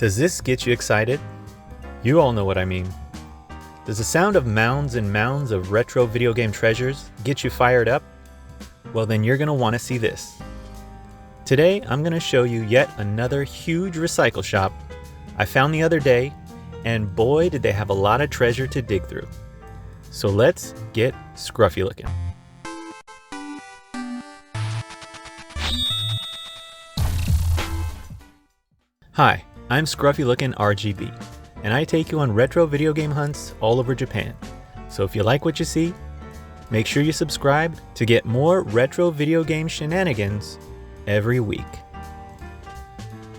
Does this get you excited? You all know what I mean. Does the sound of mounds and mounds of retro video game treasures get you fired up? Well, then you're going to want to see this. Today, I'm going to show you yet another huge recycle shop I found the other day, and boy did they have a lot of treasure to dig through. So let's get scruffy looking. Hi, I'm Scruffy Looking RGB, and I take you on retro video game hunts all over Japan. So if you like what you see, make sure you subscribe to get more retro video game shenanigans every week.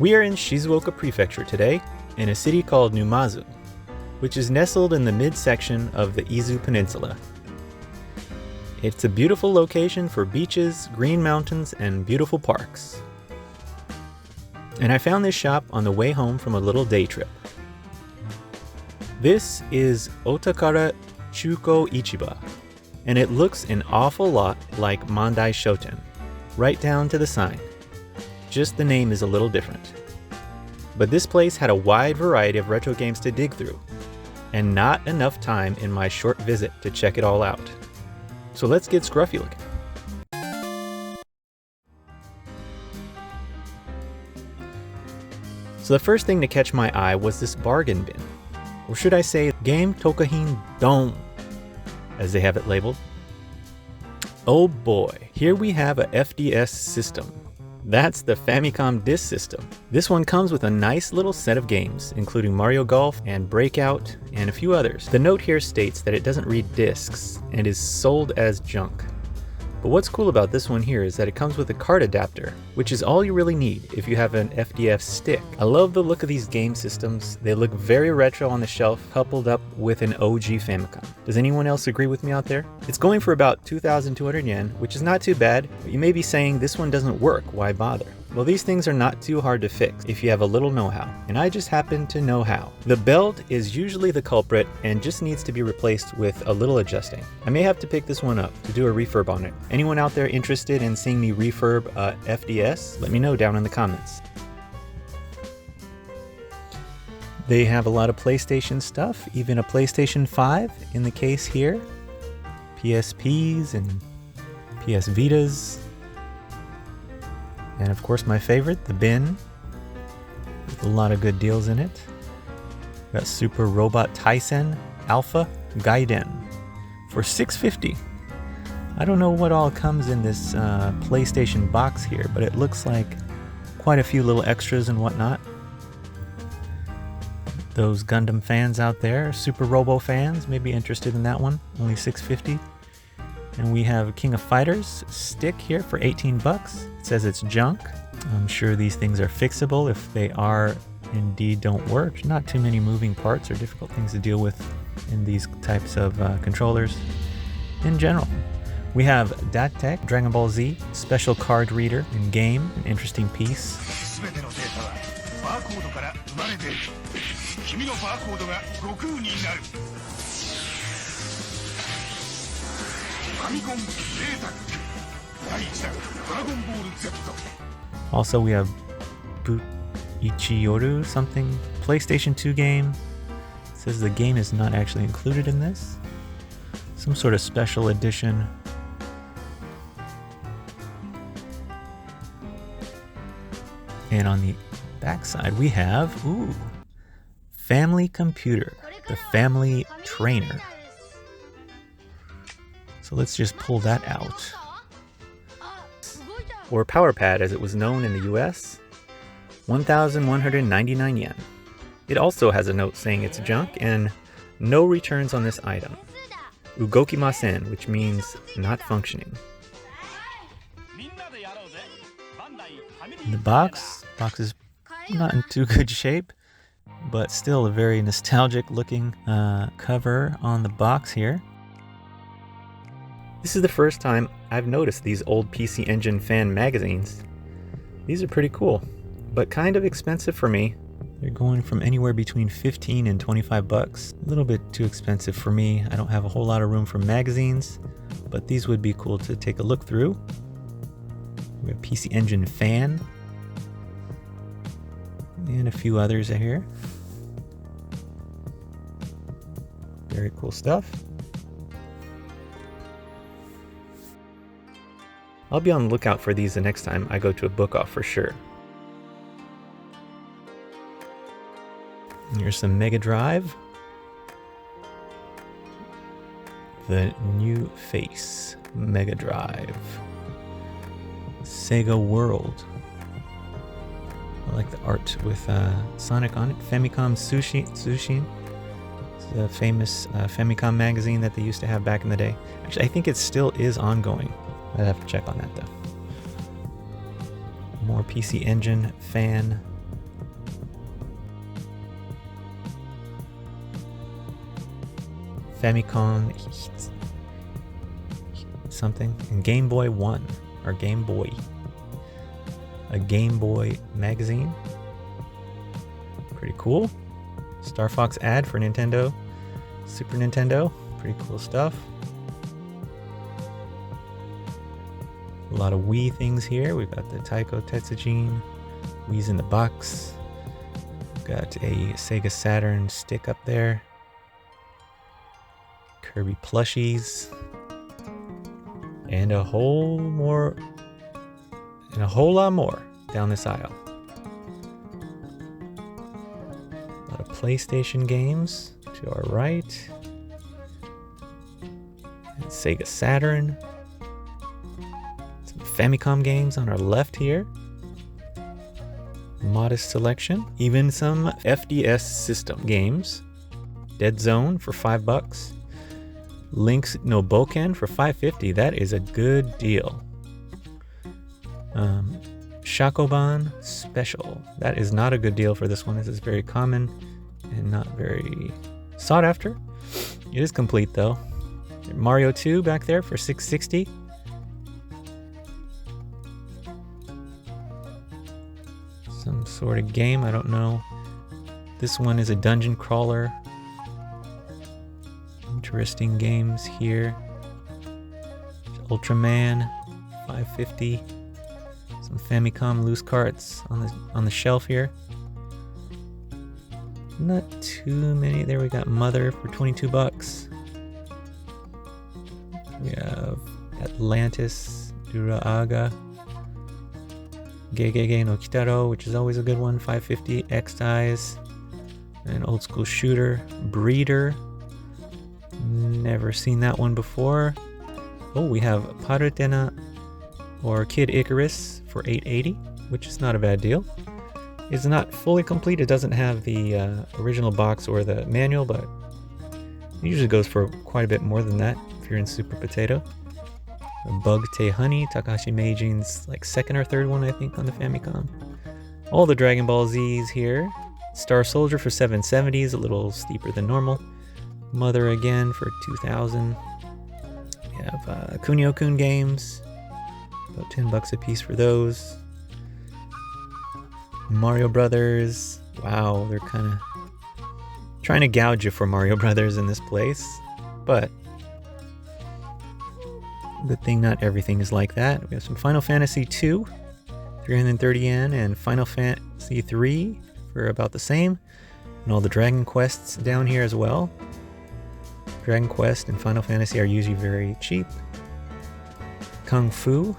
We are in Shizuoka Prefecture today, in a city called Numazu, which is nestled in the midsection of the Izu Peninsula. It's a beautiful location for beaches, green mountains, and beautiful parks. And I found this shop on the way home from a little day trip. This is Otakarachuko Ichiba, and it looks an awful lot like Mandai Shoten, right down to the sign. Just the name is a little different. But this place had a wide variety of retro games to dig through, and not enough time in my short visit to check it all out. So let's get scruffy looking. So the first thing to catch my eye was this bargain bin, or should I say Game Tokahin Don, as they have it labeled. Oh boy, here we have a FDS system. That's the Famicom disk system. This one comes with a nice little set of games, including Mario Golf and Breakout and a few others. The note here states that it doesn't read discs and is sold as junk. But what's cool about this one here is that it comes with a card adapter, which is all you really need if you have an FDF stick. I love the look of these game systems. They look very retro on the shelf, coupled up with an OG Famicom. Does anyone else agree with me out there? It's going for about 2,200 yen, which is not too bad, but you may be saying this one doesn't work, why bother? Well, these things are not too hard to fix if you have a little know-how, and I just happen to know how. The belt is usually the culprit and just needs to be replaced with a little adjusting. I may have to pick this one up to do a refurb on it. Anyone out there interested in seeing me refurb FDS? Let me know down in the comments. They have a lot of PlayStation stuff, even a PlayStation 5 in the case here. PSPs and PS Vitas. And of course my favorite, the bin, with a lot of good deals in it. Got Super Robot Tyson Alpha Gaiden for $650. I don't know what all comes in this PlayStation box here, but it looks like quite a few little extras and whatnot. Those Gundam fans out there, Super Robo fans, may be interested in that one, only $650. And we have King of Fighters stick here for 18 bucks. It says it's junk. I'm sure these things are fixable if they are indeed don't work. Not too many moving parts or difficult things to deal with in these types of controllers in general. We have Datek Dragon Ball Z special card reader in game, an interesting piece. Also, we have Ichiyoru something, PlayStation 2 game. It says the game is not actually included in this. Some sort of special edition. And on the back side, we have, Family Computer, the Family Trainer. So let's just pull that out. Or Power Pad as it was known in the US, 1,199 yen. It also has a note saying it's junk and no returns on this item. Ugokimasen, which means not functioning. The box is not in too good shape, but still a very nostalgic looking cover on the box here. This is the first time I've noticed these old PC Engine fan magazines. These are pretty cool, but kind of expensive for me. They're going from anywhere between 15 and 25 bucks. A little bit too expensive for me. I don't have a whole lot of room for magazines, but these would be cool to take a look through. We have PC Engine fan. And a few others here. Very cool stuff. I'll be on the lookout for these the next time I go to a book off for sure. Here's some Mega Drive. The New Face Mega Drive. Sega World. I like the art with Sonic on it. Famicom Sushin. It's the famous Famicom magazine that they used to have back in the day. Actually, I think it still is ongoing. I'd have to check on that though. More PC Engine fan. Famicom something. And Game Boy 1. Or Game Boy. A Game Boy magazine. Pretty cool. Star Fox ad for Nintendo. Super Nintendo. Pretty cool stuff. A lot of Wii things here. We've got the Taiko Tetsujin, Wii's in the box. We've got a Sega Saturn stick up there. Kirby plushies. And a whole lot more down this aisle. A lot of PlayStation games to our right. And Sega Saturn. Famicom games on our left here. Modest selection. Even some FDS system games. Dead Zone for $5. Link's no Boken for $5.50. That is a good deal. Shakoban Special. That is not a good deal for this one. This is very common and not very sought after. It is complete though. Mario 2 back there for $6.60. Some sort of game, I don't know. This one is a dungeon crawler. Interesting games here. Ultraman, $5.50. Some Famicom loose carts on the shelf here. Not too many. There we got Mother for $22. We have Atlantis, Duraaga. Gegege no Kitaro, which is always a good one, $5.50. X-Dies, an old school shooter. Breeder, never seen that one before. Oh, we have Parutena or Kid Icarus for $8.80, which is not a bad deal. It's not fully complete. It doesn't have the original box or the manual, but it usually goes for quite a bit more than that if you're in Super Potato. Bug Te Honey, Takahashi Meijin's like second or third one, I think, on the Famicom. All the Dragon Ball Z's here. Star Soldier for $7.70 is a little steeper than normal. Mother again for $2,000. We have Kunio-kun games, about $10 a piece for those. Mario Brothers. Wow, they're kind of trying to gouge you for Mario Brothers in this place, but good thing not everything is like that. We have some Final Fantasy 2, 330 yen, and Final Fantasy 3 for about the same. And all the Dragon Quests down here as well. Dragon Quest and Final Fantasy are usually very cheap. Kung Fu.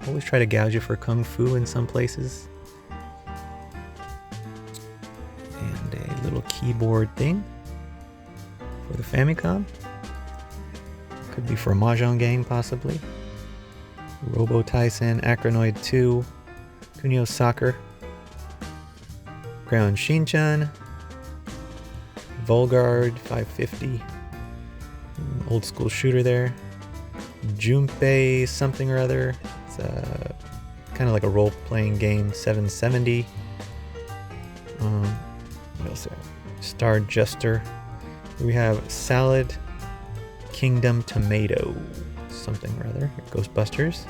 Always try to gouge you for Kung Fu in some places. And a little keyboard thing for the Famicom. Could be for a Mahjong game, possibly. Robo Tyson, Acronoid 2, Kunio Soccer, Ground Shinchan, Volgard, $5.50. Old school shooter there. Junpei something or other. It's kind of like a role-playing game, $7.70. What else there? Star Jester. We have Salad Kingdom Tomato something or other. Ghostbusters.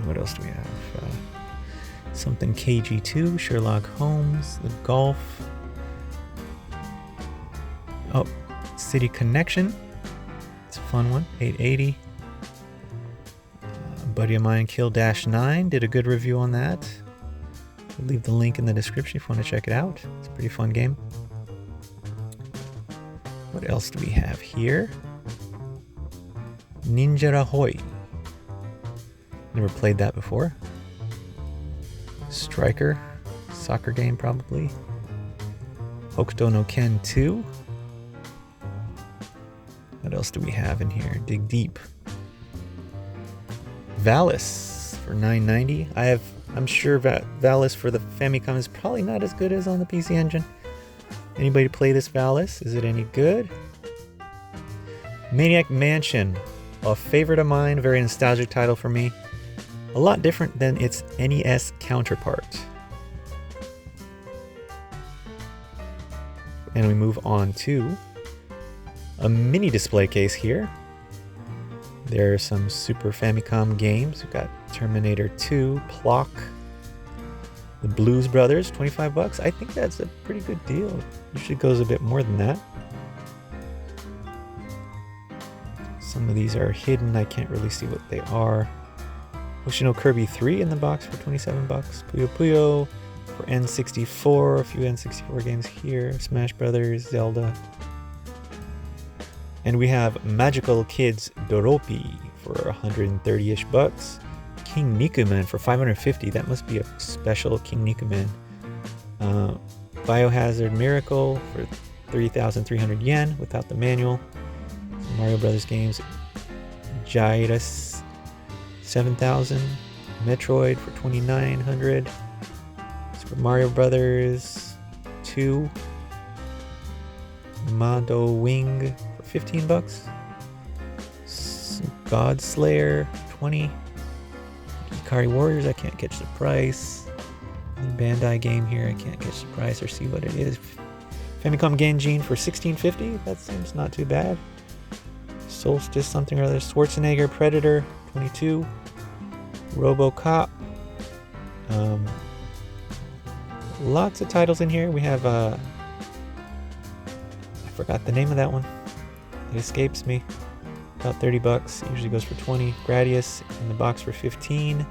What else do we have? Something KG2, Sherlock Holmes, The Golf. Oh, City Connection. It's a fun one, $8.80. A buddy of mine, Kill-9, did a good review on that. I'll leave the link in the description if you want to check it out. It's a pretty fun game. What else do we have here? Ninja Hoi. Never played that before. Striker. Soccer game, probably. Hokuto no Ken 2. What else do we have in here? Dig deep. Valis for $9.90. I'm sure Valis for the Famicom is probably not as good as on the PC Engine. Anybody play this Valis? Is it any good? Maniac Mansion, a favorite of mine, a very nostalgic title for me. A lot different than its NES counterpart. And we move on to a mini display case here. There are some Super Famicom games. We've got Terminator 2, Plock, The Blues Brothers, 25 bucks. I think that's a pretty good deal. Usually goes a bit more than that. Some of these are hidden. I can't really see what they are. Hoshino Kirby 3 in the box for 27 bucks. Puyo Puyo for N64. A few N64 games here. Smash Brothers, Zelda. And we have Magical Kids Doropi for 130-ish bucks. King Nikuman for 550. That must be a special King Nikuman. Biohazard Miracle for 3,300 yen without the manual. Some Mario Brothers games. Jairus 7,000. Metroid for 2,900. Super Mario Brothers 2. Mado Wing for 15 bucks. God Slayer 20. Ikari Warriors, I can't catch the price. Bandai game here, I can't catch the price or see what it is. Famicom Genjin for 1650, that seems not too bad. Solstice something or other. Schwarzenegger Predator 22. RoboCop. Lots of titles in here. We have I forgot the name of that one. It escapes me. About 30 bucks. Usually goes for 20. Gradius in the box for 15.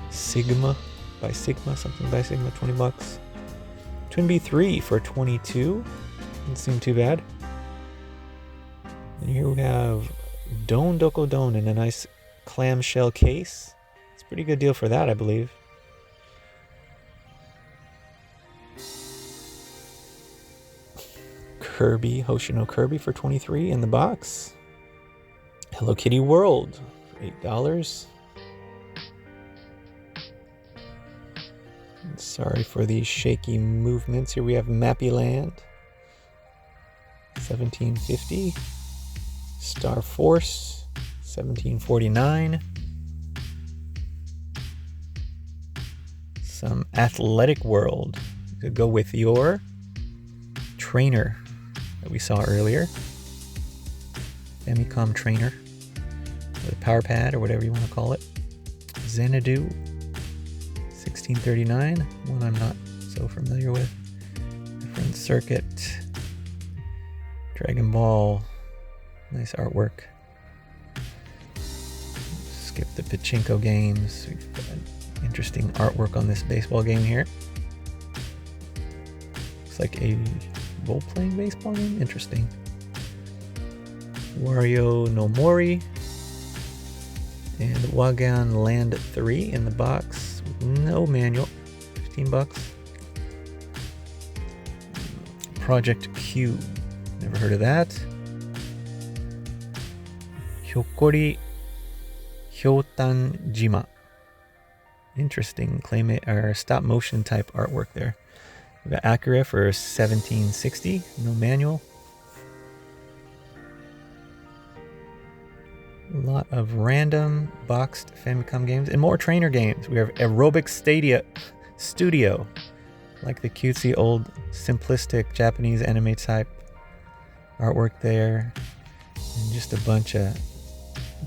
Sigma by Sigma, something by Sigma, 20 bucks. Twin B3 for 22. Doesn't seem too bad. And here we have Don Doko Don in a nice clamshell case. It's a pretty good deal for that, I believe. Kirby, Hoshino Kirby for 23 in the box. Hello Kitty World for $8. Sorry for these shaky movements. Here we have Mappy Land, $17.50. Star Force, $17.49. Some Athletic World to go with your trainer that we saw earlier. Famicom trainer. Or power pad or whatever you want to call it. Xanadu, $16.39. One I'm not so familiar with. Different Circuit. Dragon Ball. Nice artwork. Skip the pachinko games. We've got interesting artwork on this baseball game here. Looks like a role-playing baseball game. Interesting. Wario no Mori. And Wagan Land 3 in the box. No manual. 15 bucks. Project Q. Never heard of that. Hyokori Hyotanjima. Interesting or stop motion type artwork there. We got Acura for $17.60. No manual. A lot of random boxed Famicom games and more trainer games. We have Aerobic Studio, like the cutesy old simplistic Japanese anime type artwork there, and just a bunch of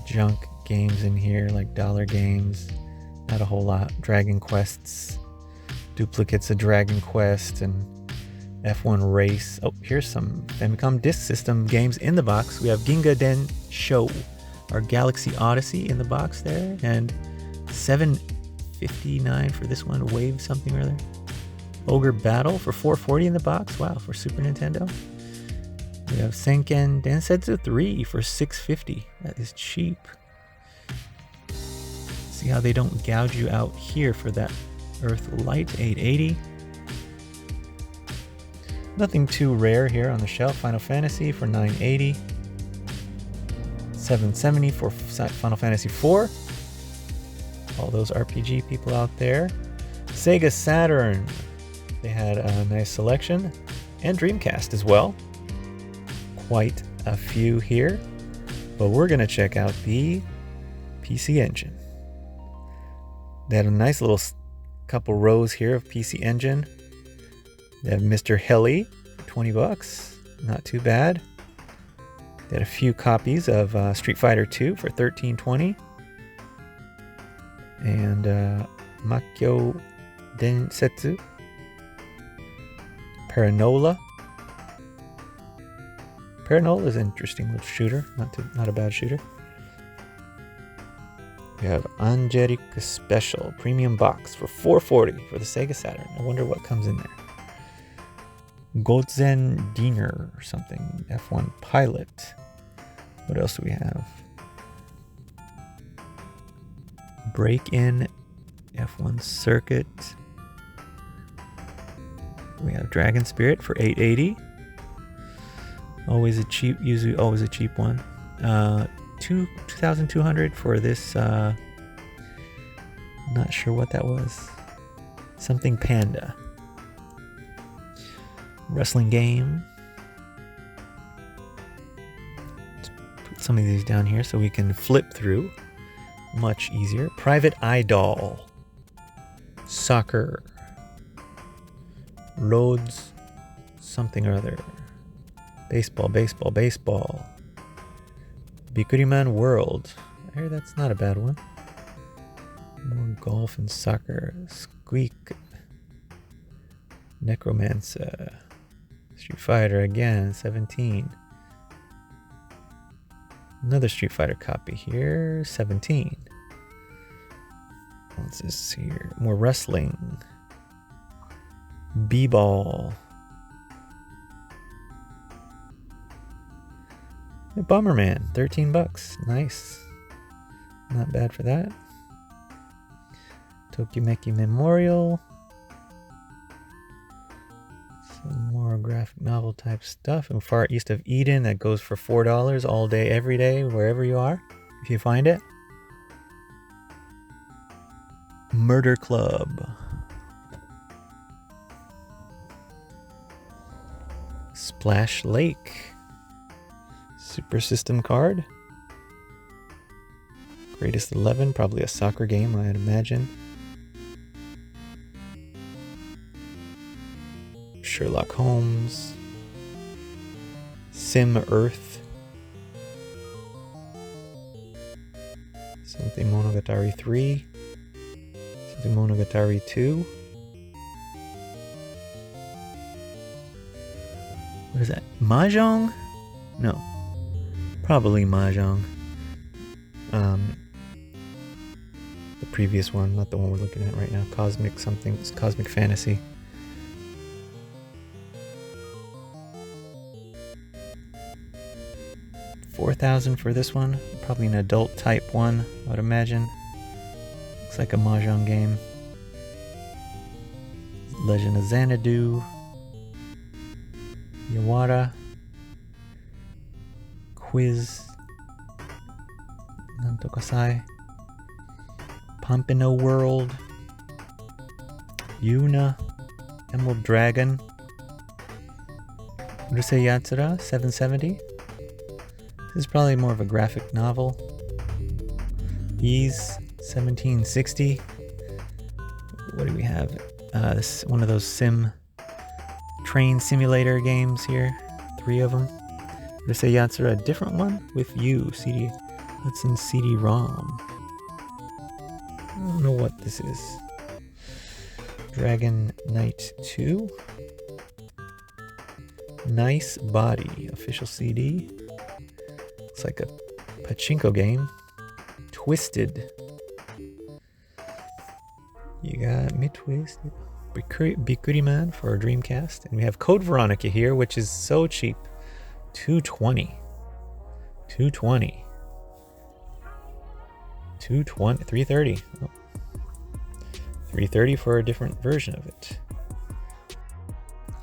junk games in here, like dollar games. Not a whole lot. Dragon Quests, duplicates of Dragon Quest, and F1 Race. Oh, here's some Famicom Disk System games in the box. We have Ginga Den Show, our Galaxy Odyssey in the box there, and 7 $59 for this one. Wave something or other. Ogre Battle for $440 in the box. Wow, for Super Nintendo. We have Senken Densetsu 3 for $650. That is cheap. See how they don't gouge you out here for that Earth Light, $880. Nothing too rare here on the shelf. Final Fantasy for $980. $770 for Final Fantasy IV. All those RPG people out there. Sega Saturn. They had a nice selection. And Dreamcast as well. Quite a few here. But we're going to check out the PC Engine. They had a nice little couple rows here of PC Engine. They have Mr. Heli, $20. Not too bad. They had a few copies of Street Fighter 2 for $13.20. And Makyo Densetsu. Paranola. Paranola is an interesting little shooter. Not a bad shooter. We have Angelic Special Premium Box for $440 for the Sega Saturn. I wonder what comes in there. Gozen Diener or something. F1 Pilot. What else do we have? Break-In F1 Circuit. We have Dragon Spirit for $880. Usually always a cheap one. 2,200 for this. Not sure what that was. Something Panda. Wrestling game. Let's put some of these down here so we can flip through much easier. Private Idol. Soccer. Roads. Something or other. Baseball. Bikuriman World. I hear that's not a bad one. More golf and soccer. Squeak. Necromancer. Street Fighter again, 17. Another Street Fighter copy here, 17. What's this here? More wrestling. B-ball. Bomberman, $13. Nice. Not bad for that. Tokimeki Memorial. Some more graphic novel type stuff. And Far East of Eden, that goes for $4 all day, every day, wherever you are, if you find it. Murder Club. Splash Lake. Super System card. Greatest 11, probably a soccer game, I'd imagine. Sherlock Holmes. Sim Earth. Something Monogatari 3. Something Monogatari 2. What is that? Mahjong? No. Probably Mahjong. The previous one, not the one we're looking at right now. Cosmic something. It's Cosmic Fantasy. $4,000 for this one. Probably an adult type one, I would imagine. Looks like a Mahjong game. Legend of Xanadu. Yawara. Quiz. Nantokasai. Pompino World. Yuna. Emerald Dragon. Urusei Yatsura, $770. This is probably more of a graphic novel. Bees, $1760. What do we have? This one of those train simulator games here. 3 of them. Urusei Yatsura, a different one with you. CD. What's in CD-ROM? I don't know what this is. Dragon Knight 2. Nice Body. Official CD. It's like a pachinko game. Twisted. You got Midtwist, Bikuriman for Dreamcast. And we have Code Veronica here, which is so cheap. $220. $220. $330. Oh. $330 for a different version of it.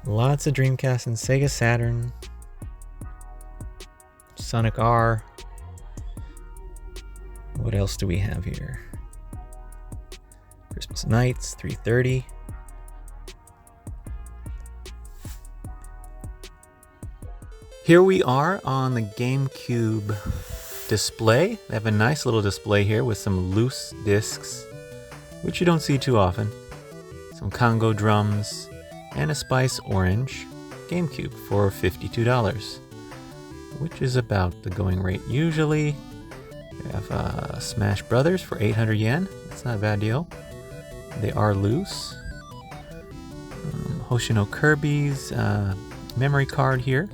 Lots of Dreamcast and Sega Saturn. Sonic R. What else do we have here? Christmas Nights, $330. Here we are on the GameCube display. They have a nice little display here with some loose discs, which you don't see too often. Some Congo drums and a Spice Orange GameCube for $52, which is about the going rate usually. We have Smash Brothers for 800 yen. That's not a bad deal. They are loose. Hoshino Kirby's memory card here.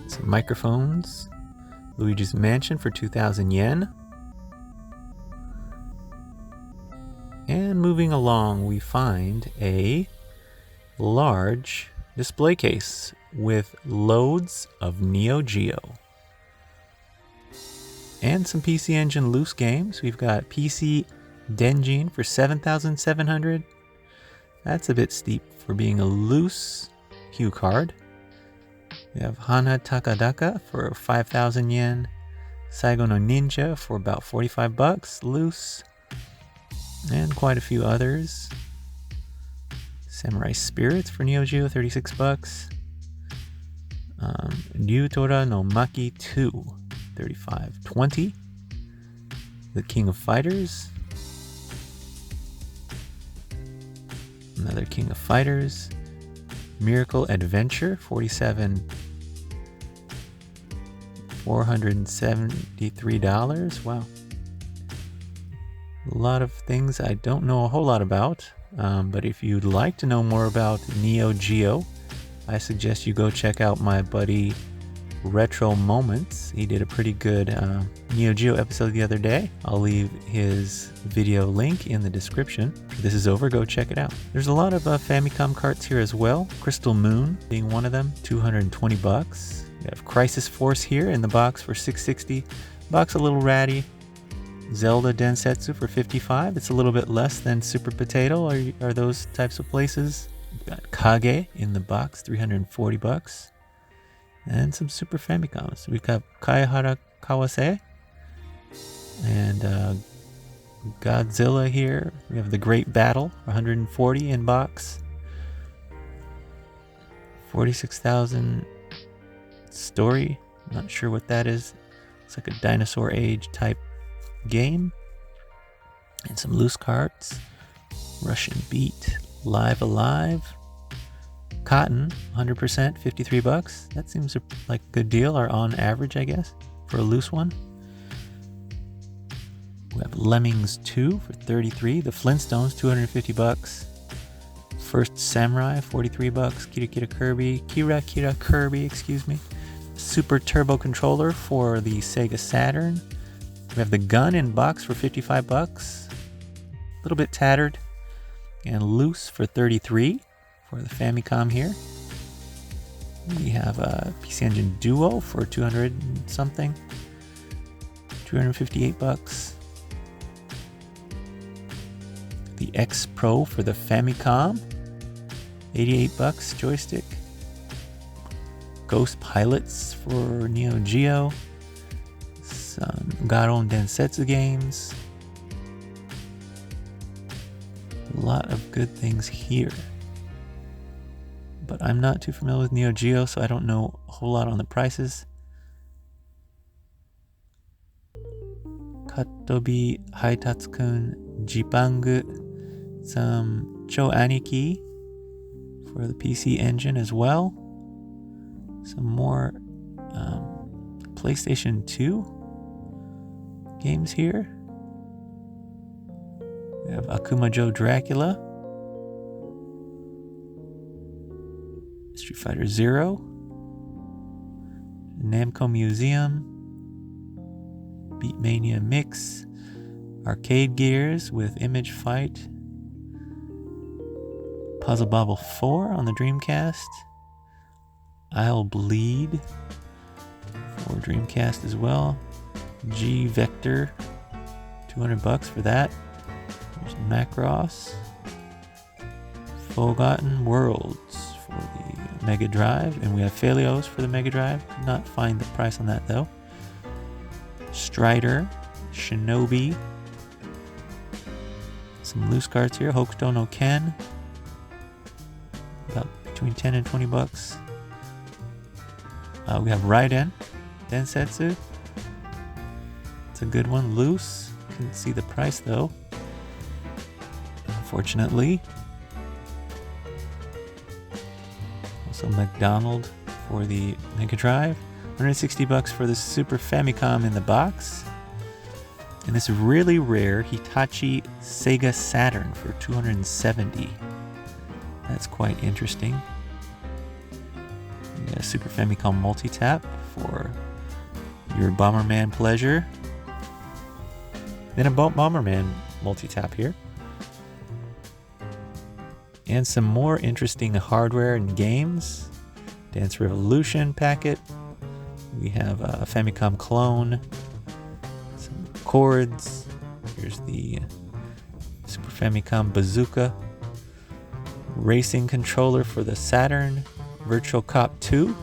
Some microphones. Luigi's Mansion for 2,000 yen. And moving along, we find a large display case with loads of Neo Geo. And some PC Engine loose games. We've got PC Denjin for 7,700. That's a bit steep for being a loose cue card. We have Hana Takadaka for 5,000 yen. Saigo no Ninja for about 45 bucks, loose. And quite a few others. Samurai Spirits for Neo Geo, 36 bucks. Ryutora no Maki 2, 35.20. The King of Fighters. Another King of Fighters. Miracle Adventure, $473. Wow. A lot of things I don't know a whole lot about, but if you'd like to know more about Neo Geo, I suggest you go check out my buddy Retro Moments. He did a pretty good Neo Geo episode the other day. I'll leave his video link in the description. If this is over, go check it out. There's a lot of Famicom carts here as well. Crystal Moon being one of them, 220 bucks. We have Crisis Force here in the box for 660. Box a little ratty. Zelda Densetsu for 55. It's a little bit less than Super Potato are those types of places. We've got Kage in the box, 340 bucks. And some Super Famicoms. We've got Kaihara Kawase and Godzilla here. We have The Great Battle, 140 in box. 46,000 Story. Not sure what that is. It's like a Dinosaur Age type game. And some loose cards. Russian Beat, Live Alive. Cotton, 100%, 53 bucks. That seems like a good deal, or on average, I guess, for a loose one. We have Lemmings 2 for 33. The Flintstones, 250 bucks. First Samurai, 43 bucks. Kira Kirby, excuse me. Super Turbo Controller for the Sega Saturn. We have the gun in box for 55 bucks. A little bit tattered and loose for 33 for the Famicom here. We have a PC Engine Duo for 200 and something. 258 bucks. The X Pro for the Famicom. 88 bucks joystick. Ghost Pilots for Neo Geo. Some Garon Densetsu games. A lot of good things here. But I'm not too familiar with Neo Geo, so I don't know a whole lot on the prices. Katobi Haitatsukun Jipangu. Some Cho Aniki for the PC Engine as well. Some more PlayStation 2 games here. We have Akumajo Dracula. Street Fighter Zero. Namco Museum. Beatmania Mix. Arcade Gears with Image Fight. Puzzle Bobble 4 on the Dreamcast. I'll Bleed for Dreamcast as well. G Vector, $200 for that. There's Macross. Forgotten Worlds for the Mega Drive. And we have Phalios for the Mega Drive. Could not find the price on that though. Strider, Shinobi. Some loose cards here. Hokuto no Ken. About between 10 and 20 bucks. We have Raiden, Densetsu. It's a good one. Loose. Couldn't see the price though. Unfortunately. Also McDonald for the Mega Drive. $160 for the Super Famicom in the box. And this really rare Hitachi Sega Saturn for $270. That's quite interesting. We got a Super Famicom multi-tap for your Bomberman pleasure. Then a Bomberman multi-tap here. And some more interesting hardware and games. Dance Revolution packet. We have a Famicom clone. Some chords. Here's the Super Famicom Bazooka. Racing controller for the Saturn. Virtual Cop 2.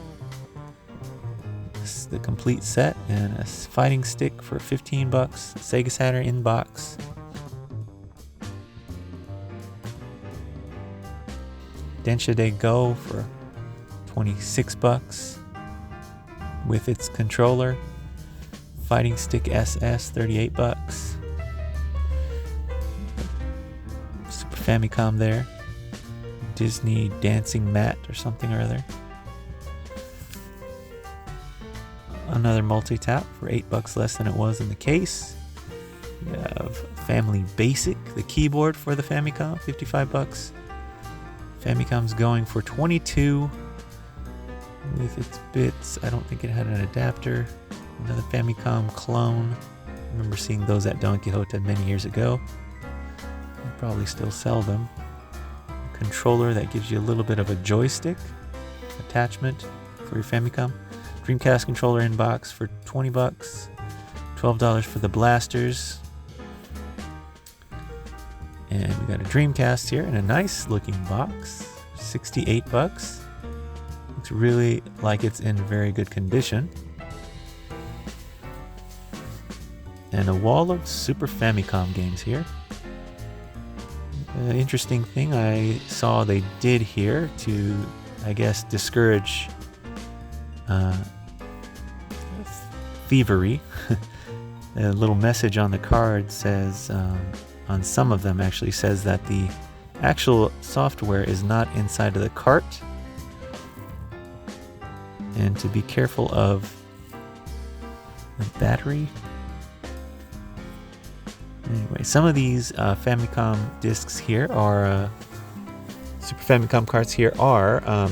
This is the complete set. And a fighting stick for $15. Sega Saturn in box. Densha De Go for $26 with its controller. Fighting Stick SS, $38. Super Famicom there. Disney Dancing Mat or something or other. Another multi-tap for $8 less than it was in the case. We have Family Basic, the keyboard for the Famicom, $55. Famicom's going for $22 with its bits. I don't think it had an adapter. Another Famicom clone. I remember seeing those at Don Quixote many years ago. They probably still sell them. A controller that gives you a little bit of a joystick attachment for your Famicom. Dreamcast controller in box for $20. $12 for the blasters. And we got a Dreamcast here in a nice looking box. $68. Looks really like it's in very good condition. And a wall of Super Famicom games here. Interesting thing I saw they did here to, I guess, discourage thievery. A little message on the card says, on some of them actually says that the actual software is not inside of the cart. And to be careful of the battery. Anyway, some of these Famicom discs here are, Super Famicom carts here are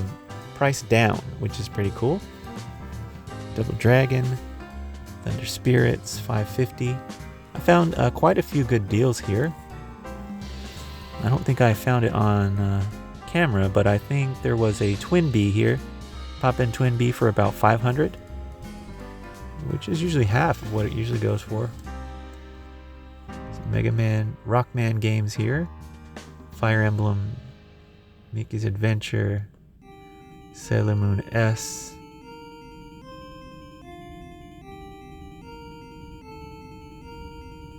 priced down, which is pretty cool. Double Dragon, Thunder Spirits, $5.50. I found quite a few good deals here. I don't think I found it on camera, but I think there was a Twin Bee here. Pop-in Twin Bee for about $500, which is usually half of what it usually goes for. Some Mega Man, Rockman games here. Fire Emblem, Mickey's Adventure, Sailor Moon S.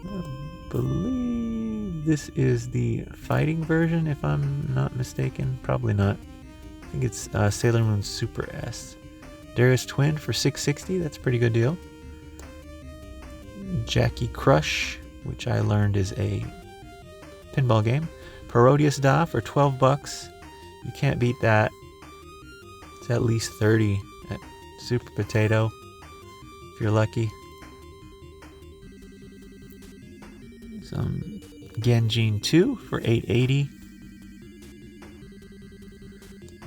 I believe this is the fighting version, if I'm not mistaken. Probably not. I think it's Sailor Moon Super S. Darius Twin for $660. That's a pretty good deal. Jackie Crush, which I learned is a pinball game. Parodius Da for $12. You can't beat that. It's at least $30 at Super Potato, if you're lucky. Some Genjin 2 for $880.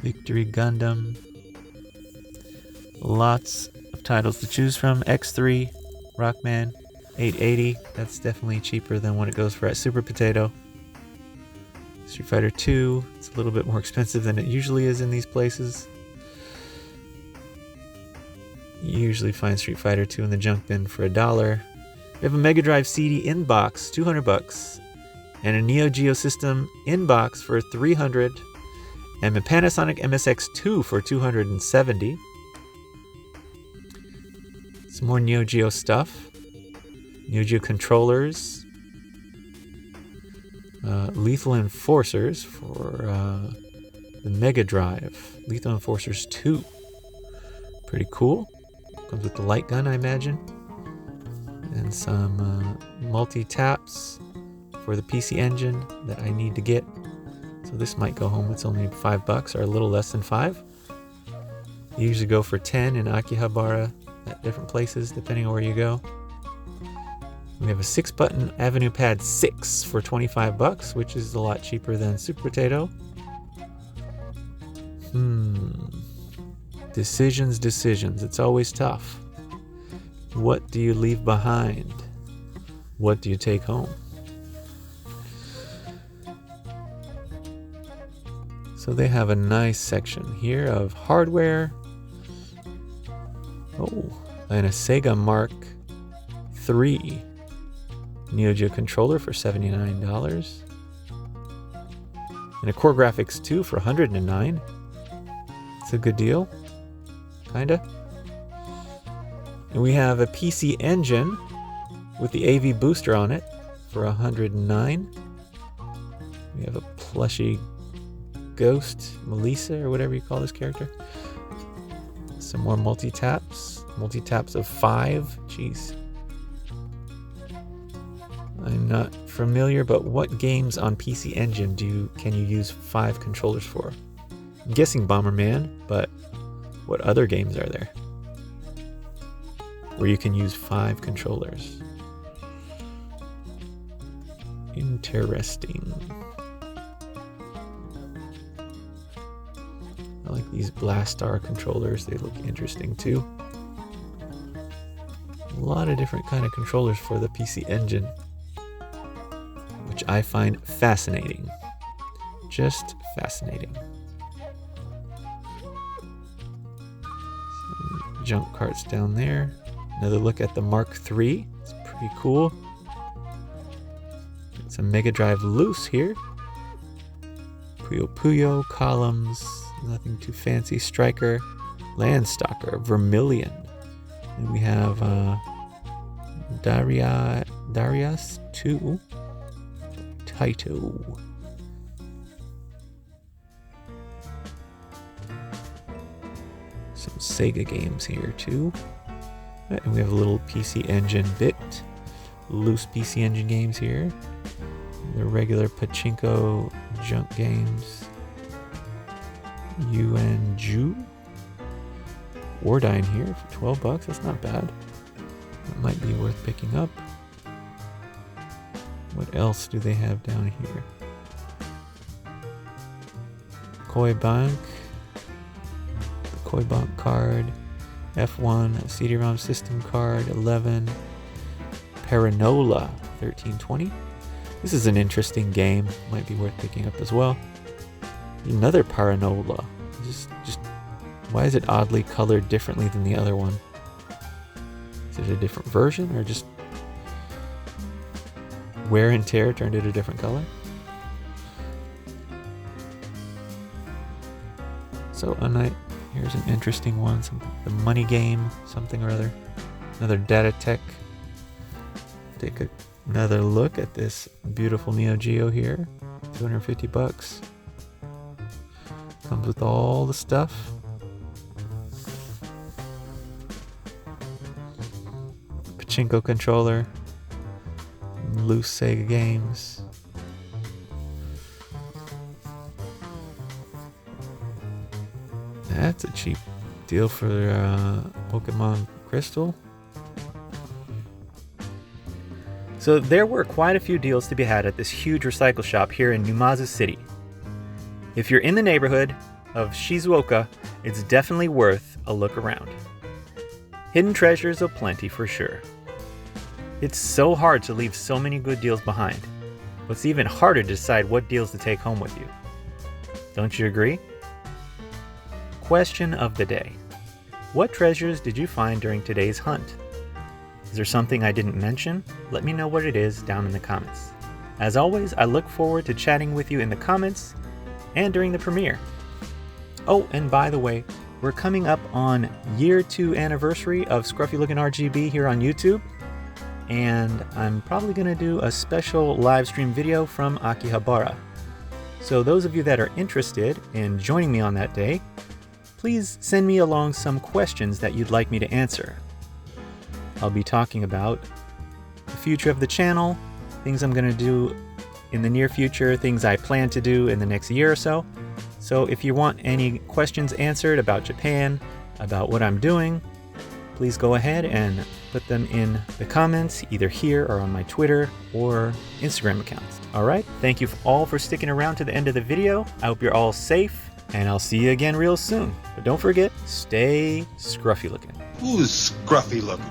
Victory Gundam. Lots of titles to choose from. X3, Rockman, $8.80. That's definitely cheaper than what it goes for at Super Potato. Street Fighter 2, it's a little bit more expensive than it usually is in these places. You usually find Street Fighter 2 in the junk bin for $1. We have a Mega Drive CD in box, $200, and a Neo Geo system in box for $300, and a Panasonic MSX2 for $270. Some more Neo Geo stuff. Neo Geo controllers. Lethal Enforcers for the Mega Drive. Lethal Enforcers 2. Pretty cool. Comes with the light gun, I imagine. And some multi-taps for the PC Engine that I need to get. So this might go home. It's only $5 or a little less than 5. You usually go for 10 in Akihabara at different places, depending on where you go. We have a 6-button Avenue Pad 6 for $25, which is a lot cheaper than Super Potato. Decisions. It's always tough. What do you leave behind? What do you take home? So they have a nice section here of hardware. Oh, and a Sega Mark III Neo Geo controller for $79. And a Core Graphics 2 for $109. It's a good deal. Kinda. And we have a PC Engine with the AV booster on it for $109. We have a plushy Ghost, Melissa, or whatever you call this character. Some more multi-taps. Multi-taps of 5. Jeez. I'm not familiar, but what games on PC Engine can you use 5 controllers for? I'm guessing Bomberman, but what other games are there where you can use 5 controllers? Interesting. I like these Blastar controllers. They look interesting too. A lot of different kind of controllers for the PC Engine, which I find fascinating. Just fascinating. Some junk carts down there. Another look at the Mark III. It's pretty cool. Got some Mega Drive loose here. Puyo Puyo columns. Nothing too fancy. Striker, Landstalker, Vermilion. And we have Darius 2. Taito. Some Sega games here too. And we have a little PC Engine bit. Loose PC Engine games here. The regular Pachinko junk games. Ju. Wardyne here for $12. That's not bad. That might be worth picking up. What else do they have down here? Koi Bank. The Koi Bank card. F1 CD-ROM system card. 11. Paranola 1320. This is an interesting game. Might be worth picking up as well. Another Paranola. Just why is it oddly colored differently than the other one? Is it a different version or just wear and tear turned it a different color? So here's an interesting one. The Money Game, something or other. Another Data Tech. Take another look at this beautiful Neo Geo here. $250. Comes with all the stuff. Pachinko controller. Loose Sega games. That's a cheap deal for Pokemon Crystal. So there were quite a few deals to be had at this huge recycle shop here in Numazu City. If you're in the neighborhood of Shizuoka, it's definitely worth a look around. Hidden treasures aplenty for sure. It's so hard to leave so many good deals behind. But it's even harder to decide what deals to take home with you. Don't you agree? Question of the day. What treasures did you find during today's hunt? Is there something I didn't mention? Let me know what it is down in the comments. As always, I look forward to chatting with you in the comments and during the premiere. Oh, and by the way, we're coming up on year 2 anniversary of Scruffy Looking RGB here on YouTube. And I'm probably going to do a special live stream video from Akihabara. So those of you that are interested in joining me on that day, please send me along some questions that you'd like me to answer. I'll be talking about the future of the channel, things I'm going to do in the near future, things I plan to do in the next year or so. So if you want any questions answered about Japan, about what I'm doing, please go ahead and put them in the comments, either here or on my Twitter or Instagram accounts. All right, thank you all for sticking around to the end of the video. I hope you're all safe, and I'll see you again real soon. But don't forget, stay scruffy looking. Who's scruffy looking?